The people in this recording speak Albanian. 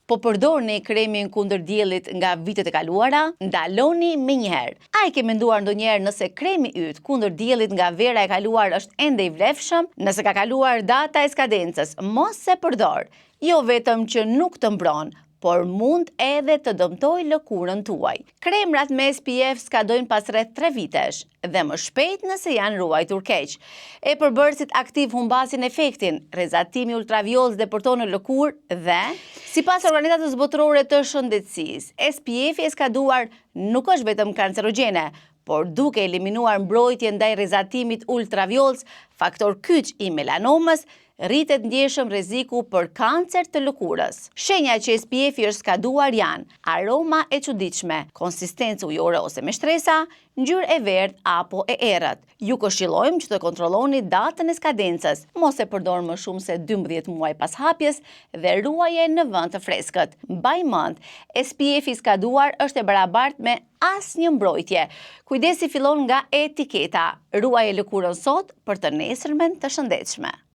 Po përdorni kremin kundër diellit nga vitet e kaluara? Ndaloni menjëherë. A i ke menduar ndonjëherë nëse kremi yt kundër diellit nga vera e kaluar është ende i vlefshëm? Nëse ka kaluar data e skadencës, mos e përdor. Jo vetëm që nuk të mbron, por mund edhe të dëmtoj lëkurën tuaj. Kremrat me SPF skadojnë pas rreth 3 vitesh dhe më shpejt nëse janë ruajtur keq. E përbërësit aktiv humbasin efektin, rrezatimi ultraviolet depërton në lëkurë dhe, sipas Organizatës Botërore të Shëndetësisë, SPF-i e skaduar nuk është vetëm kancerogjene, por duke eliminuar mbrojtje ndaj rrezatimit ultraviolet, faktor kyç i melanomës, rritet ndjeshëm rreziku për kancer të lëkurës. Shenja që SPF-i është skaduar janë aroma e çuditshme, konsistencë ujore ose me shtresa, ngjyrë e verdhë apo e errët. Ju këshillojmë që të kontrolloni datën e skadencës, mos e përdor më shumë se 12 muaj pas hapjes dhe ruaje në vend të freskët. Mbaj mend, SPF-i skaduar është e barabartë me asnjë mbrojtje. Kujdesi fillon nga etiketa. Ruaje lëkurën sot për të nesërmen të shëndetshme.